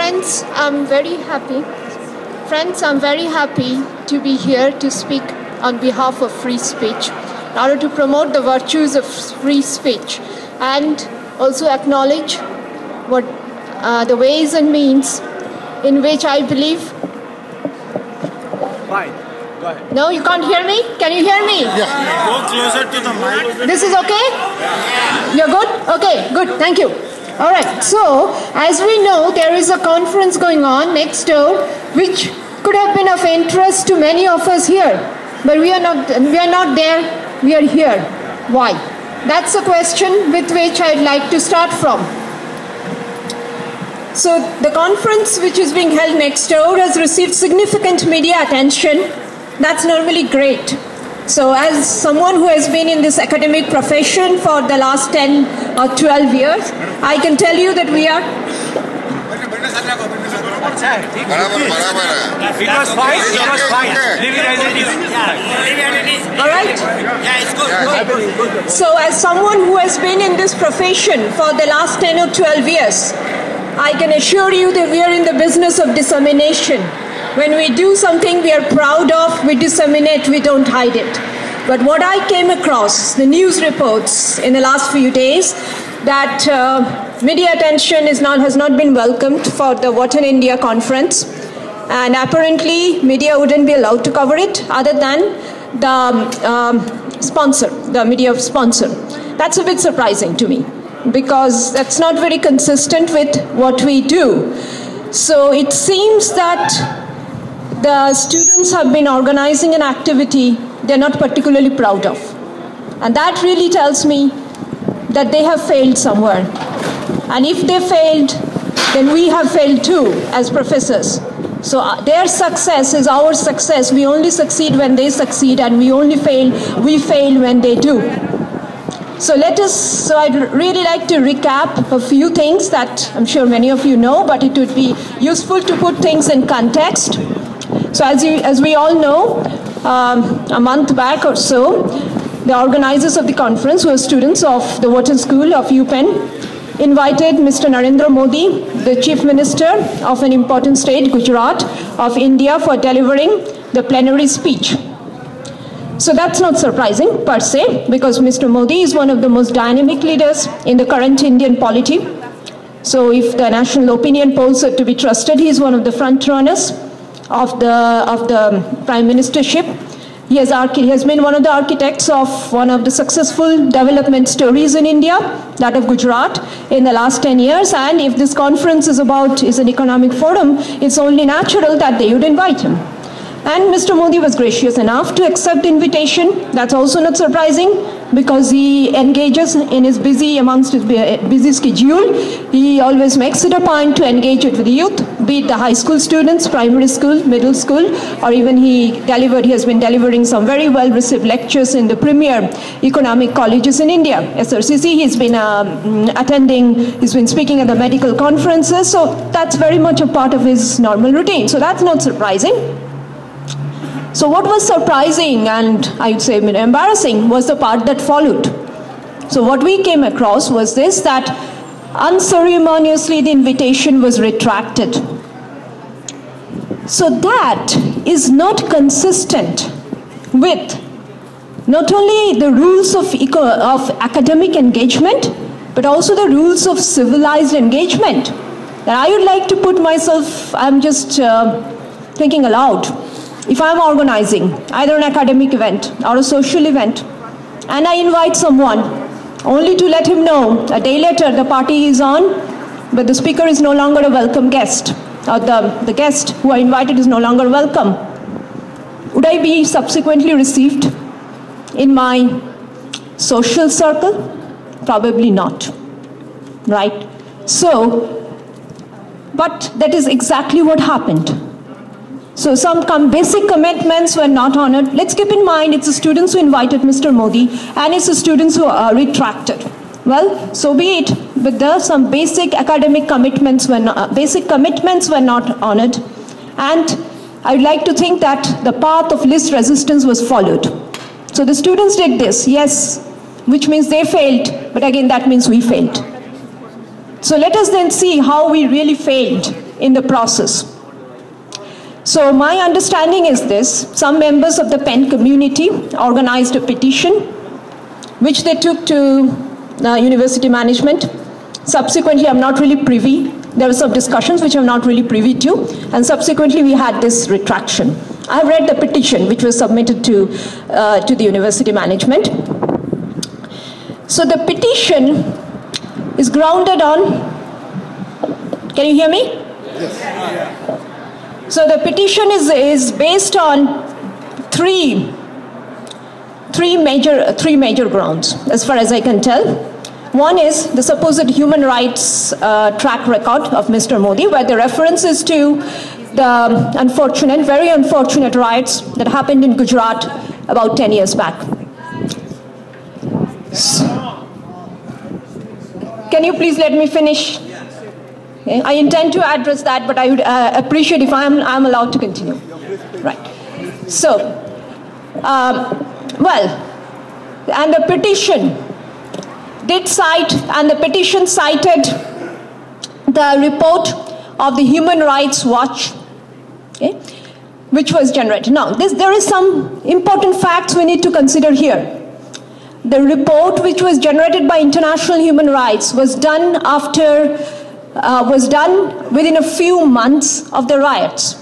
Friends, I'm very happy. Friends, I'm very happy to be here to speak on behalf of free speech, in order to promote the virtues of free speech and also acknowledge what the ways and means in which I believe. Fine. Go ahead. No, you can't hear me? Can you hear me? Yeah. Go closer to the mic. This is okay? You're good? Okay, good. Thank you. All right. So, as we know, there is a conference going on next door, which could have been of interest to many of us here, but we are not there. We are here. Why? That's a question with which I'd like to start from. So, the conference which is being held next door has received significant media attention. That's normally great. So as someone who has been in this academic profession for the last 10 or 12 years, I can tell you that we are... It was fine. Leave it as it is. All right? Yeah, it's good. So as someone who has been in this profession for the last 10 or 12 years, I can assure you that we are in the business of dissemination. When we do something we are proud of, we disseminate, we don't hide it. But what I came across, the news reports in the last few days, that media attention has not been welcomed for the What in India conference. And apparently, media wouldn't be allowed to cover it other than the sponsor, the media sponsor. That's a bit surprising to me, because that's not very consistent with what we do. So it seems that the students have been organizing an activity they're not particularly proud of. And that really tells me that they have failed somewhere. And if they failed, then we have failed too as professors. So their success is our success. We only succeed when they succeed, and we fail when they do. So I'd really like to recap a few things that I'm sure many of you know, but it would be useful to put things in context. So as we all know, a month back or so, the organizers of the conference were students of the Wharton School of Upenn, invited Mr. Narendra Modi, the Chief Minister of an important state, Gujarat, of India, for delivering the plenary speech. So that's not surprising per se, because Mr. Modi is one of the most dynamic leaders in the current Indian polity. So if the national opinion polls are to be trusted, he is one of the front runners of the prime ministership. He has been one of the architects of one of the successful development stories in India, that of Gujarat, in the last 10 years. And if this conference is an economic forum, it's only natural that they would invite him. And Mr. Modi was gracious enough to accept the invitation. That's also not surprising, because he engages in his amongst his busy schedule. He always makes it a point to engage with the youth, be it the high school students, primary school, middle school, or even he has been delivering some very well-received lectures in the premier economic colleges in India. SRCC, he's been speaking at the medical conferences, so that's very much a part of his normal routine. So that's not surprising. So what was surprising and I would say embarrassing was the part that followed. So what we came across was this, that unceremoniously the invitation was retracted. So that is not consistent with not only the rules of academic engagement, but also the rules of civilized engagement. And I would like to put myself, I'm just thinking aloud. If I'm organizing either an academic event or a social event, and I invite someone only to let him know a day later the party is on, but the speaker is no longer a welcome guest, or the guest who I invited is no longer welcome, would I be subsequently received in my social circle? Probably not, right? So, but that is exactly what happened. So some basic commitments were not honored. Let's keep in mind it's the students who invited Mr. Modi, and it's the students who retracted. Well, so be it, but some basic academic commitments were not honored. And I'd like to think that the path of least resistance was followed. So the students did this, yes, which means they failed, but again that means we failed. So let us then see how we really failed in the process. So my understanding is this: some members of the Penn community organized a petition, which they took to university management. Subsequently, I'm not really privy. There were some discussions which I'm not really privy to, and subsequently we had this retraction. I read the petition which was submitted to the university management. So the petition is grounded on, can you hear me? Yes. So the petition is based on three major grounds, as far as I can tell. One is the supposed human rights track record of Mr. Modi, where the reference is to the unfortunate, very unfortunate riots that happened in Gujarat about 10 years back. Can you please let me finish? Okay. I intend to address that, but I would appreciate if I'm allowed to continue. Right. So, and the petition did cite, and the petition cited the report of the Human Rights Watch, okay, which was generated. Now, there is some important facts we need to consider here. The report, which was generated by International Human Rights, was done within a few months of the riots.